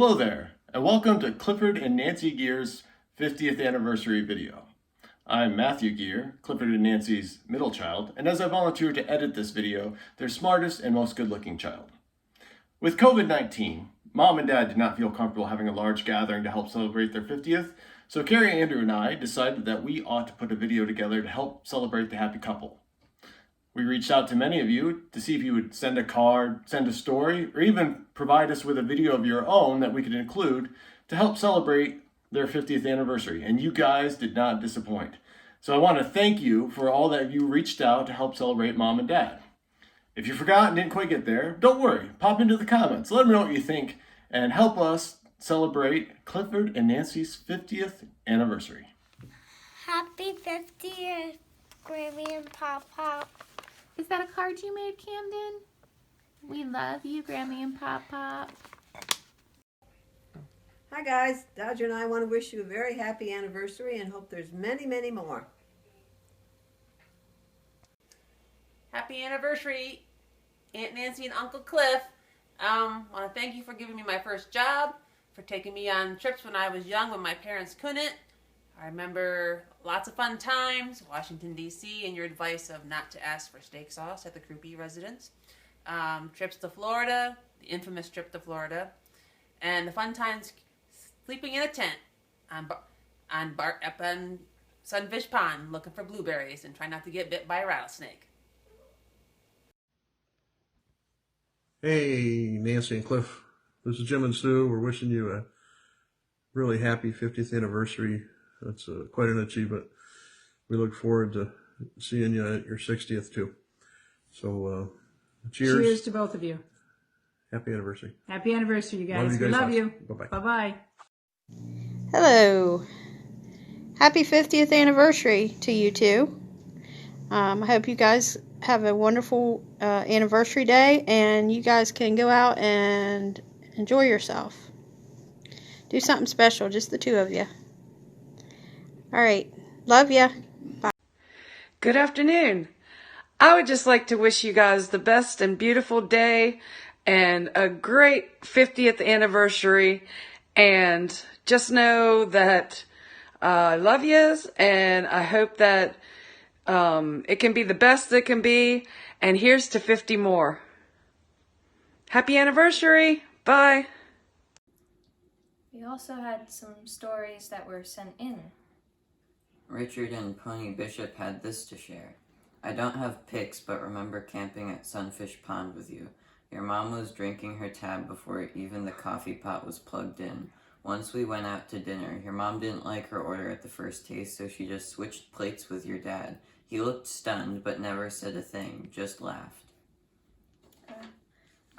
Hello there, and welcome to Clifford and Nancy Geer's 50th anniversary video. I'm Matthew Geer, Clifford and Nancy's middle child, and as I volunteered to edit this video, their smartest and most good-looking child. With COVID-19, Mom and Dad did not feel comfortable having a large gathering to help celebrate their 50th, so Carrie, Andrew, and I decided that we ought to put a video together to help celebrate the happy couple. We reached out to many of you to see if you would send a card, send a story, or even provide us with a video of your own that we could include to help celebrate their 50th anniversary. And you guys did not disappoint. So I want to thank you for all that you reached out to help celebrate Mom and Dad. If you forgot and didn't quite get there, don't worry. Pop into the comments. Let me know what you think and help us celebrate Clifford and Nancy's 50th anniversary. Happy 50th, Grammy and Pop-Pop. Is that a card you made, Camden? We love you, Grammy and Pop-Pop. Hi guys, Dodger and I want to wish you a very happy anniversary and hope there's many, many more. Happy anniversary, Aunt Nancy and Uncle Cliff. Want to thank you for giving me my first job, for taking me on trips when I was young when my parents couldn't. I remember lots of fun times, Washington, D.C., and your advice of not to ask for steak sauce at the Krupe residence. Trips to Florida, the infamous trip to Florida, and the fun times sleeping in a tent up on Sunfish Pond looking for blueberries and trying not to get bit by a rattlesnake. Hey, Nancy and Cliff. This is Jim and Sue. We're wishing you a really happy 50th anniversary. That's quite an achievement. We look forward to seeing you at your 60th too. So, cheers. Cheers to both of you. Happy anniversary. Happy anniversary, you guys. We love you. Bye-bye. Bye-bye. Hello. Happy 50th anniversary to you two. I hope you guys have a wonderful anniversary day and you guys can go out and enjoy yourself. Do something special, just the two of you. All right. Love ya. Bye. Good afternoon. I would just like to wish you guys the best and beautiful day and a great 50th anniversary. And just know that I love yous and I hope that it can be the best it can be. And here's to 50 more. Happy anniversary. Bye. We also had some stories that were sent in. Richard and Pony Bishop had this to share. I don't have pics, but remember camping at Sunfish Pond with you. Your mom was drinking her tab before even the coffee pot was plugged in. Once we went out to dinner. Your mom didn't like her order at the first taste, so she just switched plates with your dad. He looked stunned, but never said a thing, just laughed.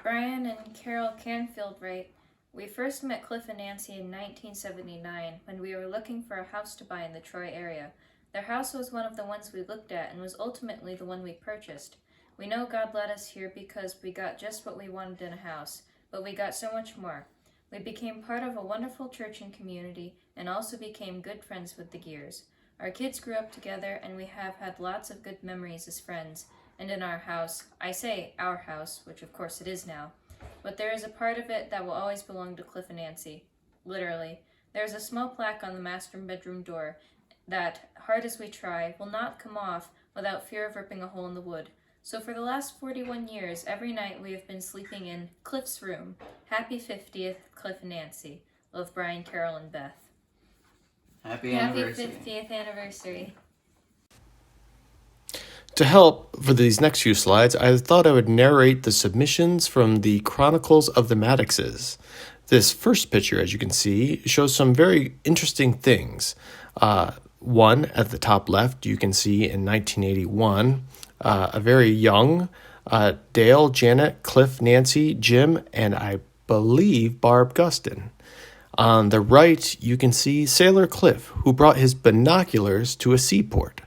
Brian and Carol Canfield write, we first met Cliff and Nancy in 1979 when we were looking for a house to buy in the Troy area. Their house was one of the ones we looked at and was ultimately the one we purchased. We know God led us here because we got just what we wanted in a house, but we got so much more. We became part of a wonderful church and community and also became good friends with the Geers. Our kids grew up together and we have had lots of good memories as friends. And in our house, I say our house, which of course it is now, but there is a part of it that will always belong to Cliff and Nancy. Literally. There is a small plaque on the master bedroom door that, hard as we try, will not come off without fear of ripping a hole in the wood. So for the last 41 years, every night we have been sleeping in Cliff's room. Happy 50th, Cliff and Nancy. Love, Brian, Carol, and Beth. Happy anniversary. Happy 50th anniversary. To help for these next few slides, I thought I would narrate the submissions from the Chronicles of the Maddoxes. This first picture, as you can see, shows some very interesting things. One, at the top left, you can see in 1981, a very young Dale, Janet, Cliff, Nancy, Jim, and I believe Barb Gustin. On the right, you can see Sailor Cliff, who brought his binoculars to a seaport.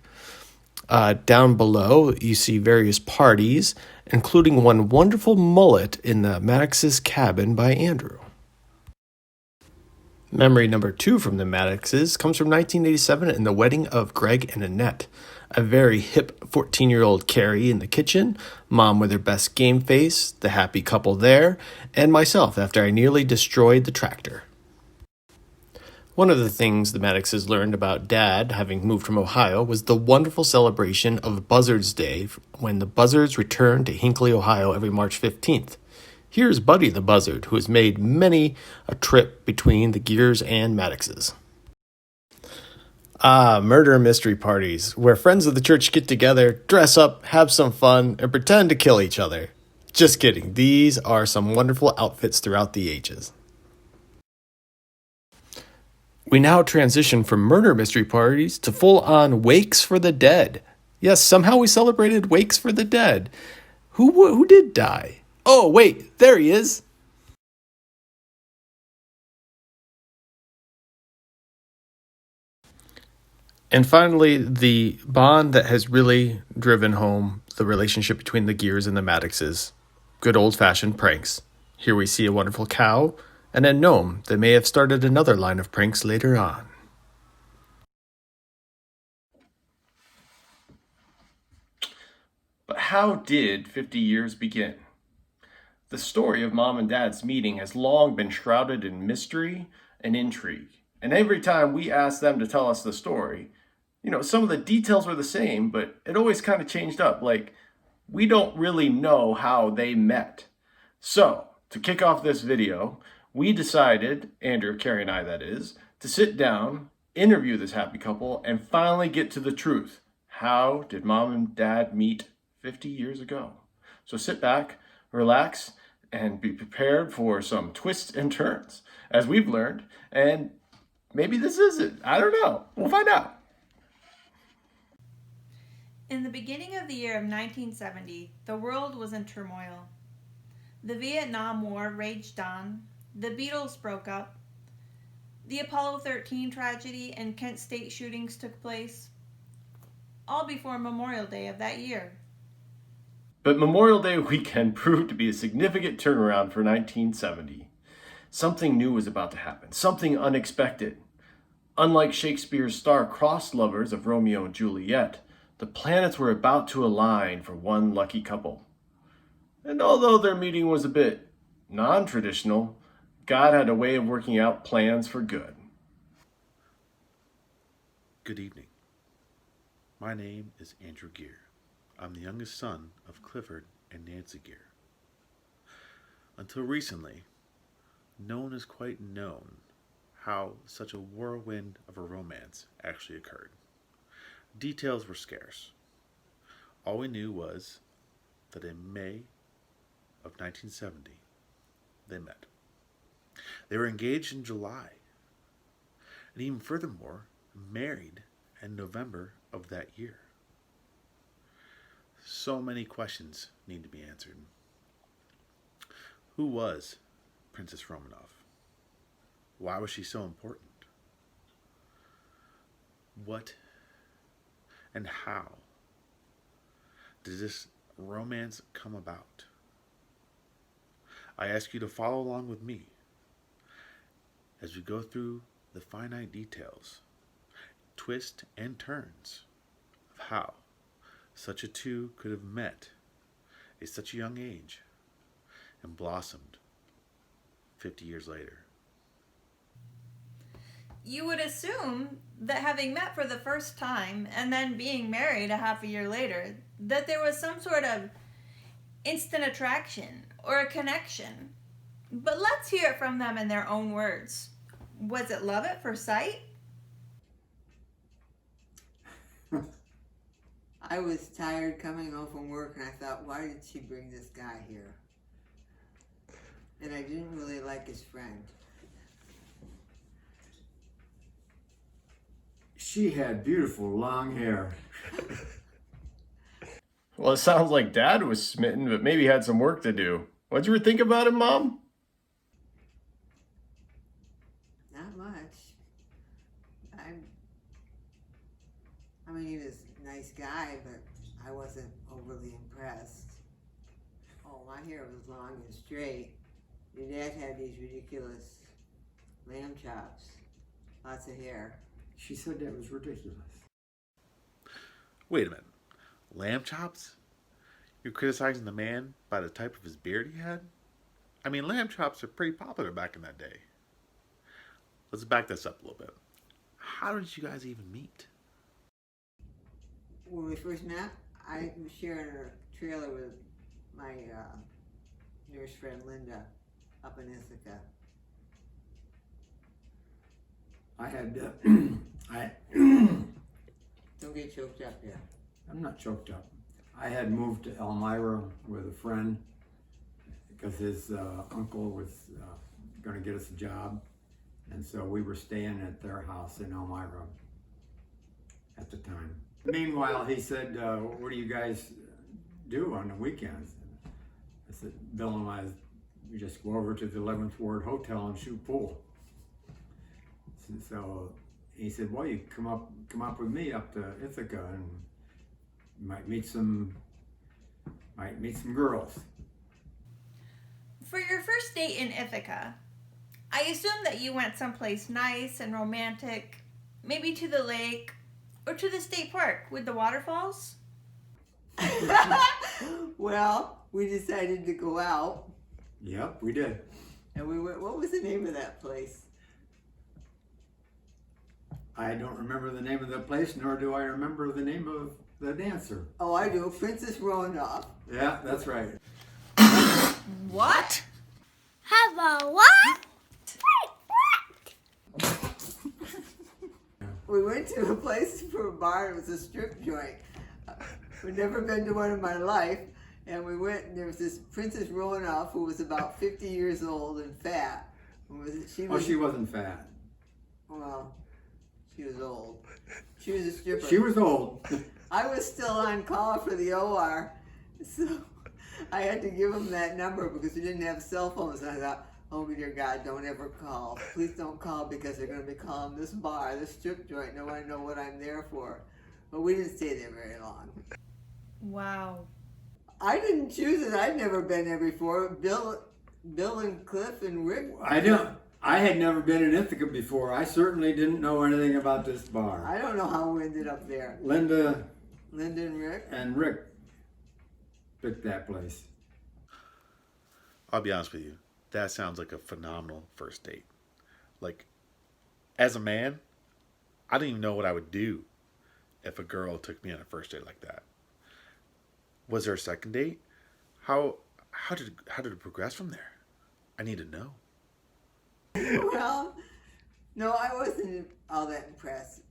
Down below, you see various parties, including one wonderful mullet in the Maddox's cabin by Andrew. Memory number 2 from the Maddoxes comes from 1987 and the wedding of Greg and Annette. A very hip 14-year-old Carrie in the kitchen, Mom with her best game face, the happy couple there, and myself after I nearly destroyed the tractor. One of the things the Maddoxes learned about Dad, having moved from Ohio, was the wonderful celebration of Buzzards Day when the Buzzards returned to Hinckley, Ohio every March 15th. Here's Buddy the Buzzard, who has made many a trip between the Geers and Maddoxes. Murder mystery parties, where friends of the church get together, dress up, have some fun, and pretend to kill each other. Just kidding, these are some wonderful outfits throughout the ages. We now transition from murder mystery parties to full-on wakes for the dead. Yes, somehow we celebrated wakes for the dead. Who did die? Oh, wait, there he is. And finally, the bond that has really driven home the relationship between the Geers and the Maddoxes. Good old-fashioned pranks. Here we see a wonderful cow and a gnome that may have started another line of pranks later on. But how did 50 years begin? The story of Mom and Dad's meeting has long been shrouded in mystery and intrigue. And every time we ask them to tell us the story, some of the details were the same, but it always kind of changed up. Like, we don't really know how they met. So, to kick off this video, we decided, Andrew, Carrie, and I that is, to sit down, interview this happy couple, and finally get to the truth. How did Mom and Dad meet 50 years ago? So sit back, relax, and be prepared for some twists and turns, as we've learned, and maybe this is it. I don't know. We'll find out. In the beginning of the year of 1970, the world was in turmoil. The Vietnam War raged on, the Beatles broke up, the Apollo 13 tragedy and Kent State shootings took place, all before Memorial Day of that year. But Memorial Day weekend proved to be a significant turnaround for 1970. Something new was about to happen, something unexpected. Unlike Shakespeare's star-crossed lovers of Romeo and Juliet, the planets were about to align for one lucky couple. And although their meeting was a bit non-traditional, God had a way of working out plans for good. Good evening. My name is Andrew Geer. I'm the youngest son of Clifford and Nancy Geer. Until recently, no one has quite known how such a whirlwind of a romance actually occurred. Details were scarce. All we knew was that in May of 1970, they met. They were engaged in July, and even furthermore, married in November of that year. So many questions need to be answered. Who was Princess Romanov? Why was she so important? What and how did this romance come about? I ask you to follow along with me as we go through the finite details, twists and turns of how such a two could have met at such a young age and blossomed 50 years later. You would assume that having met for the first time and then being married a half a year later, that there was some sort of instant attraction or a connection. But let's hear it from them in their own words. Was it love at first sight? I was tired coming home from work and I thought, why did she bring this guy here? And I didn't really like his friend. She had beautiful long hair. Well, it sounds like Dad was smitten, but maybe had some work to do. What'd you think about him, Mom? Not much. I mean, he was a nice guy, but I wasn't overly impressed. Oh, my hair was long and straight. Your dad had these ridiculous lamb chops, lots of hair. She said that was ridiculous. Wait a minute. Lamb chops? You're criticizing the man by the type of his beard he had? I mean, lamb chops are pretty popular back in that day. Let's back this up a little bit. How did you guys even meet? When we first met, I was sharing a trailer with my nurse friend Linda up in Ithaca. I had, Don't get choked up there. I'm not choked up. I had moved to Elmira with a friend because his uncle was going to get us a job. And so we were staying at their house in Elmira at the time. Meanwhile, he said, what do you guys do on the weekends? I said, Bill and I, we just go over to the 11th Ward Hotel and shoot pool. So he said, well, you come up with me up to Ithaca and you might meet some girls. For your first date in Ithaca, I assume that you went someplace nice and romantic, maybe to the lake or to the state park with the waterfalls? Well, we decided to go out. Yep, we did. And we went, what was the name of that place? I don't remember the name of the place, nor do I remember the name of the dancer. Oh, I do. Princess Roanoke. Yeah, that's right. What? Hello, what? We went to a place for a bar. It was a strip joint. I'd never been to one in my life. And we went, and there was this Princess Roanoke who was about 50 years old and fat. She wasn't fat. Well, she was old. She was a stripper. She was old. I was still on call for the OR, so I had to give them that number because we didn't have cell phones. And I thought, oh dear God, don't ever call. Please don't call because they're going to be calling this bar, this strip joint. No one know what I'm there for. But we didn't stay there very long. Wow. I didn't choose it. I'd never been there before. Bill and Cliff and Rick. I had never been in Ithaca before. I certainly didn't know anything about this bar. I don't know how we ended up there. Linda and Rick picked that place. I'll be honest with you. That sounds like a phenomenal first date. Like, as a man, I don't even know what I would do if a girl took me on a first date like that. Was there a second date? How did it progress from there? I need to know. Well, no, I wasn't all that impressed.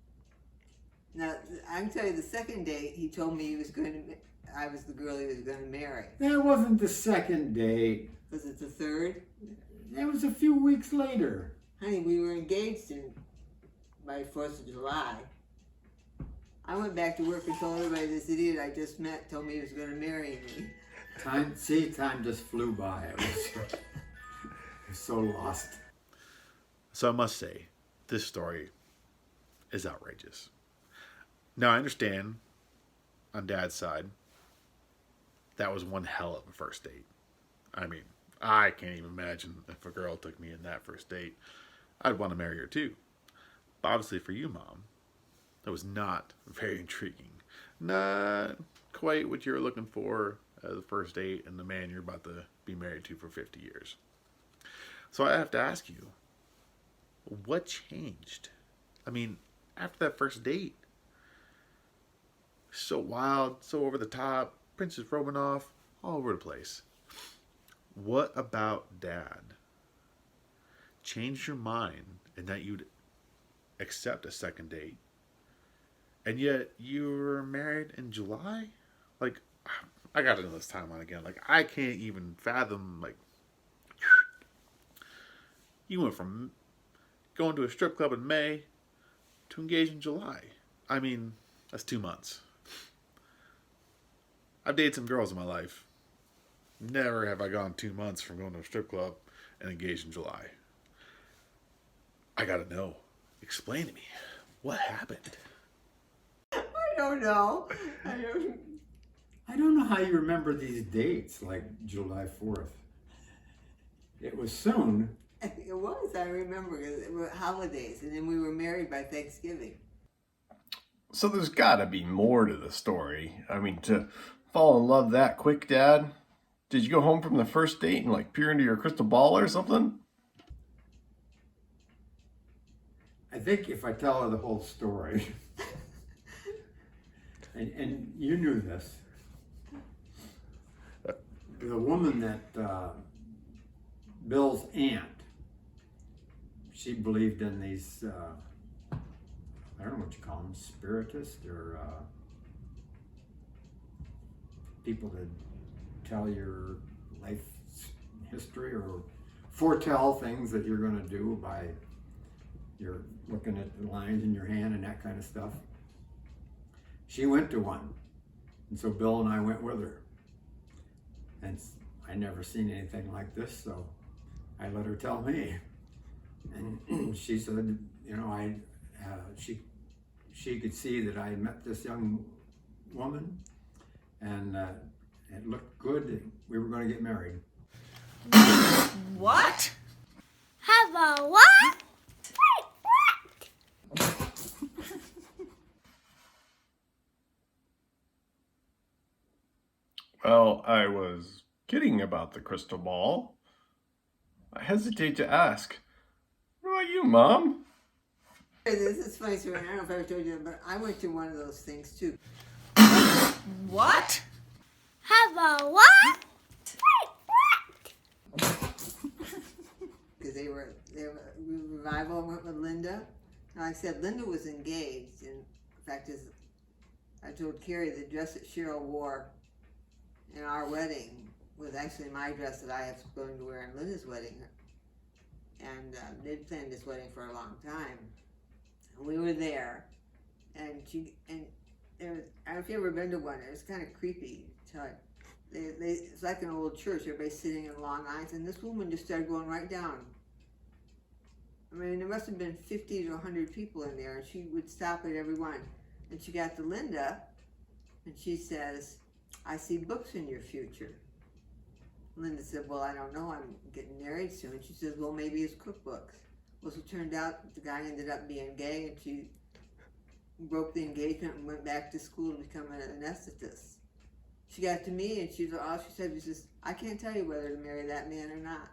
Now, I can tell you the second date, he told me I was the girl he was going to marry. That wasn't the second date. Was it the third? That was a few weeks later. Honey, we were engaged by 4th of July. I went back to work and told everybody this idiot I just met told me he was going to marry me. Time just flew by. I was so lost. So I must say, this story is outrageous. Now, I understand, on Dad's side, that was one hell of a first date. I mean, I can't even imagine if a girl took me in that first date. I'd want to marry her too. But obviously for you, Mom, that was not very intriguing. Not quite what you're looking for as a first date and the man you're about to be married to for 50 years. So I have to ask you, what changed? I mean, after that first date, so wild, so over the top, Princess Romanov, all over the place. What about Dad changed your mind and that you'd accept a second date? And yet you were married in July? Like, I gotta know this timeline again. Like, I can't even fathom, like, you went from going to a strip club in May to engage in July. I mean, that's 2 months. I've dated some girls in my life. Never have I gone 2 months from going to a strip club and engaged in July. I gotta know. Explain to me. What happened? I don't know. I don't know how you remember these dates, like July 4th. It was soon. It was, I remember, it were holidays, and then we were married by Thanksgiving. So there's got to be more to the story. I mean, to fall in love that quick, Dad? Did you go home from the first date and like peer into your crystal ball or something? I think if I tell her the whole story, and you knew this, the woman that Bill's aunt, she believed in these, I don't know what you call them, spiritists or people that tell your life history or foretell things that you're going to do by your looking at the lines in your hand and that kind of stuff. She went to one, and so Bill and I went with her. And I never seen anything like this, so I let her tell me. And she said, you know, she could see that I met this young woman, and it looked good that we were going to get married. What? Have a what? Well, I was kidding about the crystal ball. I hesitate to ask. What about you, Mom? This is funny story. I don't know if I ever told you, but I went to one of those things too. What? Have a what? Because they were revival went with Linda. Like I said, Linda was engaged, and in fact, as I told Carrie, the dress that Cheryl wore in our wedding was actually my dress that I was going to wear in Linda's wedding. And they'd planned this wedding for a long time. And we were there, and there was, I don't know if you ever been to one. It was kind of creepy. It's like an old church. Everybody's sitting in long lines, and this woman just started going right down. I mean, there must have been 50 to 100 people in there, and she would stop at every one. And she got to Linda, and she says, "I see books in your future." Linda said, "Well, I don't know. I'm getting married soon." She says, "Well, maybe it's cookbooks." Well, so it turned out the guy ended up being gay, and she broke the engagement and went back to school to become an anesthetist. She got to me, and all she said was just, "I can't tell you whether to marry that man or not."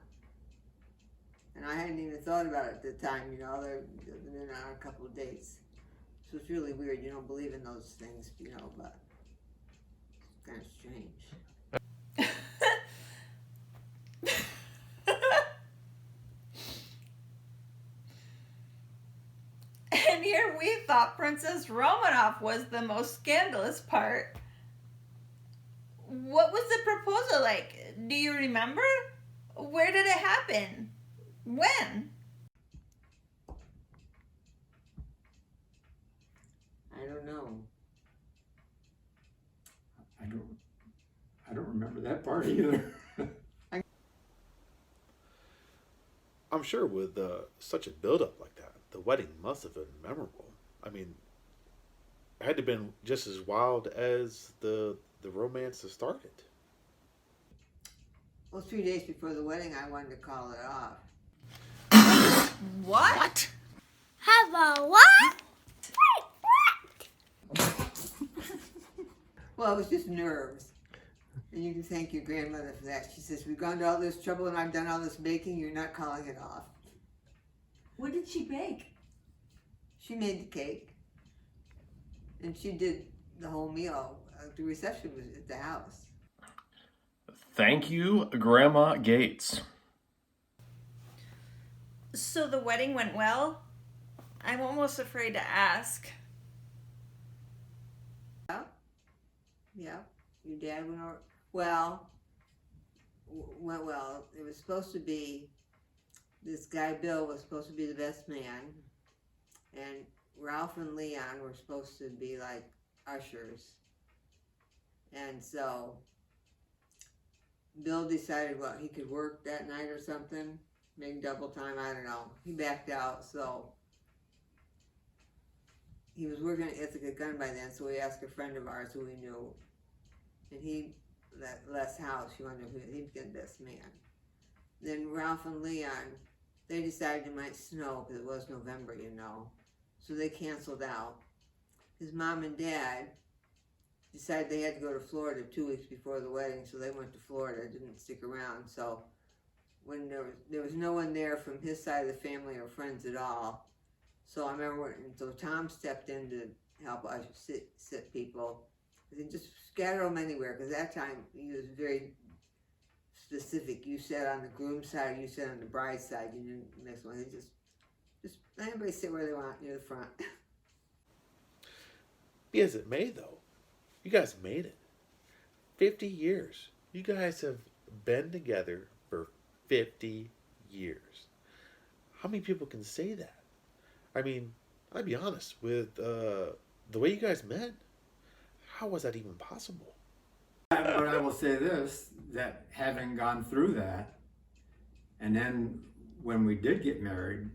And I hadn't even thought about it at the time, you know. They've been on a couple of dates. So it's really weird. You don't believe in those things, you know, but it's kind of strange. And here we thought Princess Romanov was the most scandalous part. What was the proposal like? Do you remember? Where did it happen? When? I don't know. I don't remember that part either. I'm sure with such a build-up like that, the wedding must have been memorable. I mean, it had to have been just as wild as the romance that started. Well, 3 days before the wedding, I wanted to call it off. What? Have a what? Well, it was just nerves. And you can thank your grandmother for that. She says, "We've gone to all this trouble and I've done all this baking, you're not calling it off." What did she bake? She made the cake. And she did the whole meal. The reception was at the house. Thank you, Grandma Gates. So the wedding went well? I'm almost afraid to ask. Yeah. Your dad went over. Well, went well. It was supposed to be, this guy Bill was supposed to be the best man, and Ralph and Leon were supposed to be like ushers. And so Bill decided what he could work that night or something, maybe double time, I don't know. He backed out, so he was working at Ithaca Gun by then, so we asked a friend of ours who we knew, and he let Les House, he wanted to, he'd get best man. Then Ralph and Leon, they decided it might snow because it was November, you know. So they canceled out. His mom and dad decided they had to go to Florida 2 weeks before the wedding, so they went to Florida, didn't stick around. So when there was no one there from his side of the family or friends at all. So I remember so Tom stepped in to help us sit people. And just scatter them anywhere, because that time he was very specific. You sat on the groom's side, you sat on the bride's side, you knew the next one. They just let everybody sit where they want near the front. Be as it may, though, you guys made it. 50 years. You guys have been together for 50 years. How many people can say that? I mean, I'll be honest, with the way you guys met, how was that even possible? But I will say this, that having gone through that, and then when we did get married,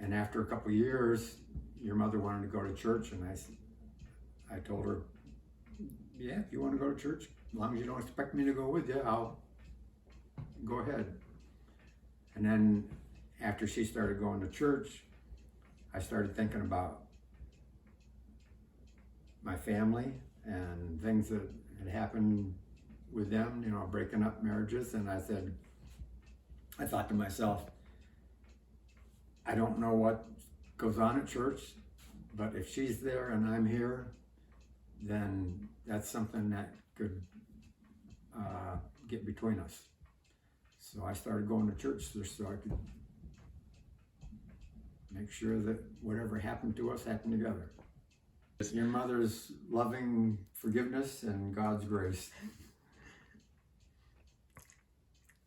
and after a couple of years, your mother wanted to go to church, and I told her, yeah, if you want to go to church, as long as you don't expect me to go with you, I'll go ahead. And then after she started going to church, I started thinking about my family and things that had happened with them, you know, breaking up marriages. And I thought to myself, I don't know what goes on at church, but if she's there and I'm here, then that's something that could get between us. So I started going to church just so I could make sure that whatever happened to us happened together. Your mother's loving forgiveness and God's grace.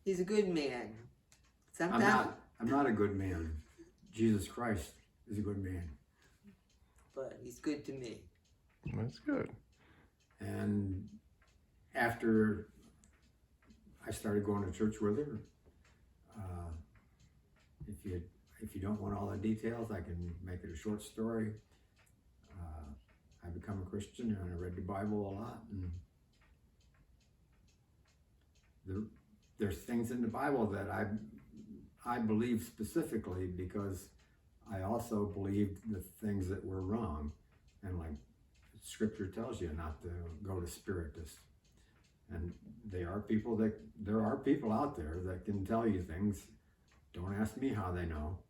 He's a good man. Sometimes I'm not a good man. Jesus Christ is a good man. But he's good to me. That's good. And after I started going to church with her, if you don't want all the details, I can make it a short story. I become a Christian and I read the Bible a lot, and there's things in the Bible that I believe specifically because I also believed the things that were wrong, and like Scripture tells you not to go to spiritists. And there are people out there that can tell you things. Don't ask me how they know.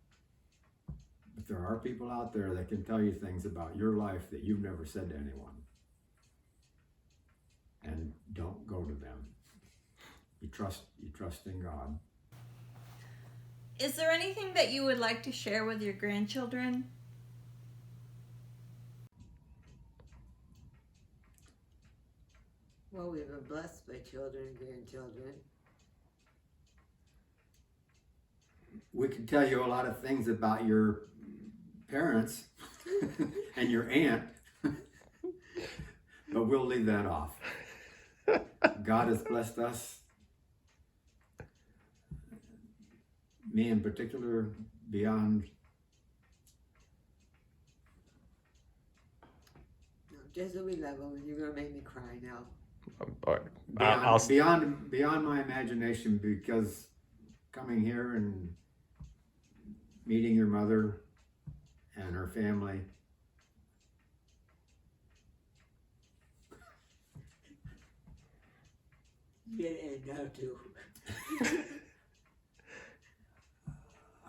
But there are people out there that can tell you things about your life that you've never said to anyone. And don't go to them. You trust in God. Is there anything that you would like to share with your grandchildren? Well, we've been blessed by children and grandchildren. We can tell you a lot of things about your parents and your aunt, but we'll leave that off. God has blessed us, me in particular, beyond. Just so we love them, you're gonna make me cry now. Beyond my imagination, because coming here and meeting your mother and her family, Get in now too.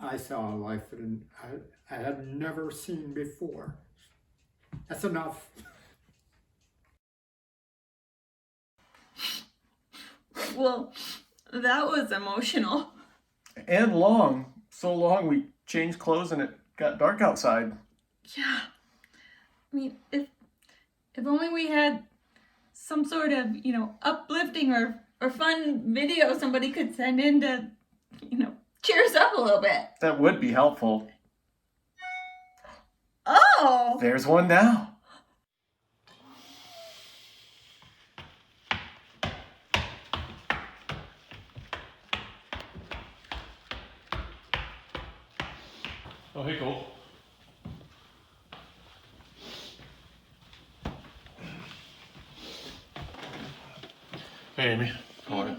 I saw a life that I had never seen before. That's enough. Well, that was emotional. And long. So long we changed clothes and it got dark outside. Yeah. I mean, if only we had some sort of, uplifting or fun video somebody could send in to, cheer us up a little bit. That would be helpful. Oh! There's one now. Oh, hey, Cole. Hey, Amy. How are you?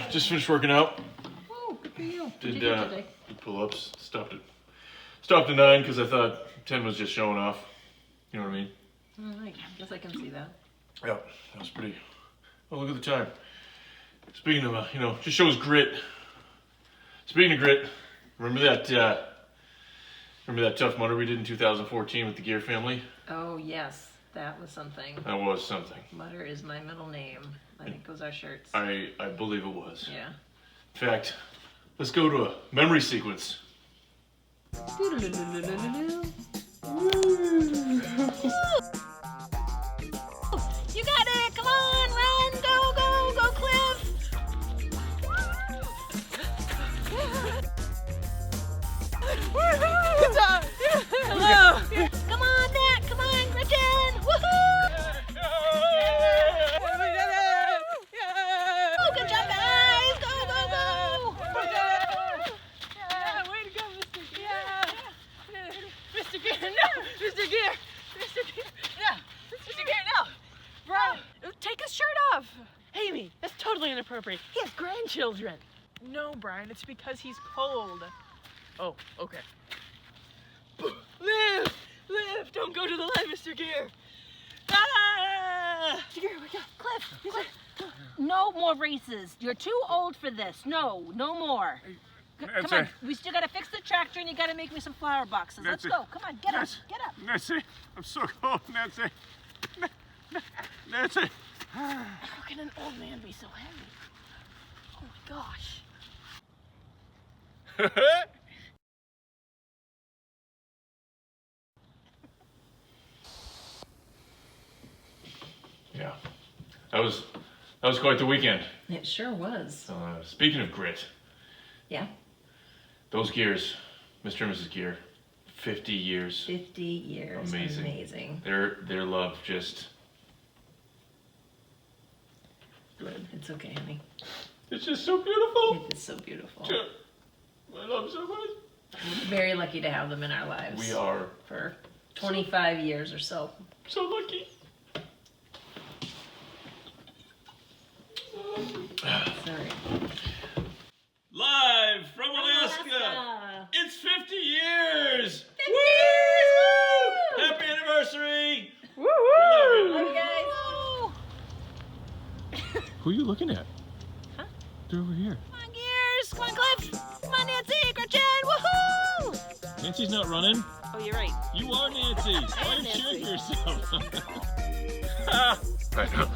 Just finished working out. Oh, good for you. Did pull-ups. Stopped at 9 because I thought 10 was just showing off. You know what I mean? I guess I can see that. Yeah, that was pretty. Oh, look at the time. Speaking of, just shows grit. Speaking of grit, remember that Tough Mudder we did in 2014 with the Geer family? Oh, yes. That was something. That was something. Mudder is my middle name. I think those are shirts. I believe it was. Yeah. In fact, let's go to a memory sequence. You got it! Come on, run! Go, go, go, Cliff! Good job! Hello! Come on, Nat! Come on, Gretchen! Woohoo! Oh, good job, guys! Go, go, go! Yeah, way to go, Mr. Geer. Mr. Geer, no! Mr. Geer! Mr. Geer, no! Mr. Geer, no! Brian, take his shirt off! Amy, that's totally inappropriate. He has grandchildren. No, Brian, it's because he's cold. Oh, okay. Live! Live! Don't go to the light, Mr. Geer! Ah! Here we go. Cliff! No more races. You're too old for this. No more. Come on. We still got to fix the tractor and you got to make me some flower boxes. Let's go. Come on. Get up. Get up. Nancy, I'm so cold, Nancy. Nancy. How can an old man be so heavy? Oh my gosh. Yeah. That was quite the weekend. It sure was. Speaking of grit. Yeah. Those Geers, Mr. and Mrs. Geer, 50 years. 50 years. Amazing. Their love just... Good. It's okay, honey. It's just so beautiful. It is so beautiful. I love them so much. We're very lucky to have them in our lives. We are. For 25 years or so. So lucky. Sorry. Live from Alaska. It's 50 years. 50 years! Woo! Happy anniversary. Woo-hoo! Love you guys. Who are you looking at? Huh? They're over here. Come on, Geers. Come on, Cliff. Come on, Nancy. Gretchen. Woohoo! Nancy's not running. Oh, you're right. You are Nancy. Why are you Nancy. cheering for yourself? I know.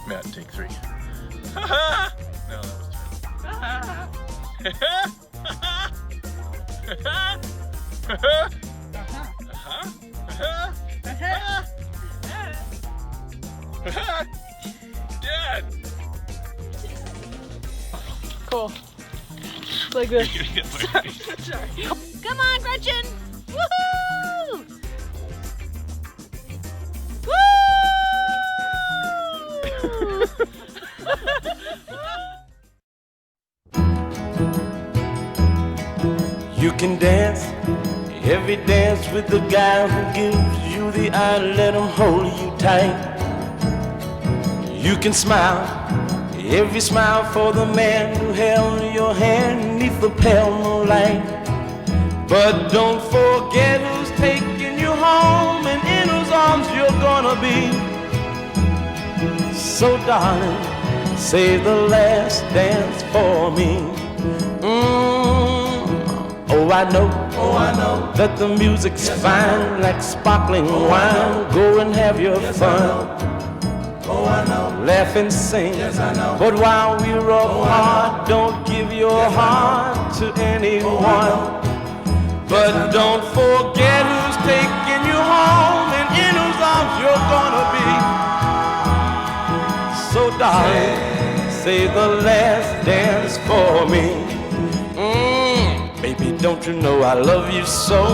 Matt, take 3. No, that was Dad! Cool. Like this. Sorry. Come on, Gretchen. Woohoo! You can dance, every dance with the guy who gives you the eye, let him hold you tight. You can smile, every smile for the man who held your hand neath the pale moonlight. But don't forget who's taking you home and in whose arms you're gonna be. So darling, save the last dance for me. Oh, I know that the music's fine, like sparkling wine. Go and have your fun. Laugh and sing. But while we're apart, don't give your heart to anyone. But don't forget who's taking you home and in whose arms you're gonna be. So darling, say the last dance for me. Baby, don't you know I love you so?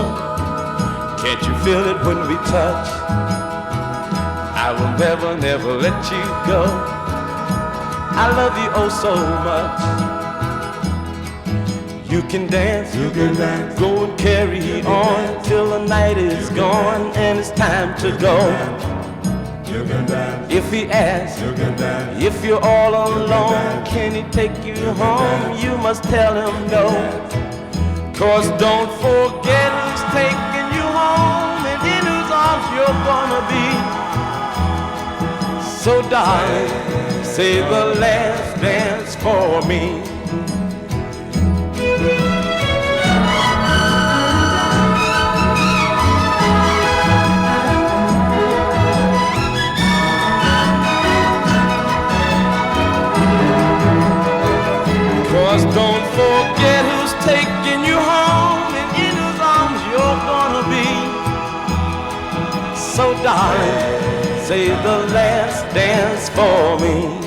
Can't you feel it when we touch? I will never, never let you go. I love you oh so much. You can dance, go and carry on till the night is gone and it's time to go. If he asks if you're all alone, can he take you home? You must tell him no. 'Cause don't forget who's taking you home and in whose arms you're gonna be. So darling, say the last dance for me. Don't forget who's taking you home and in whose arms you're gonna be. So darling, say the last dance for me.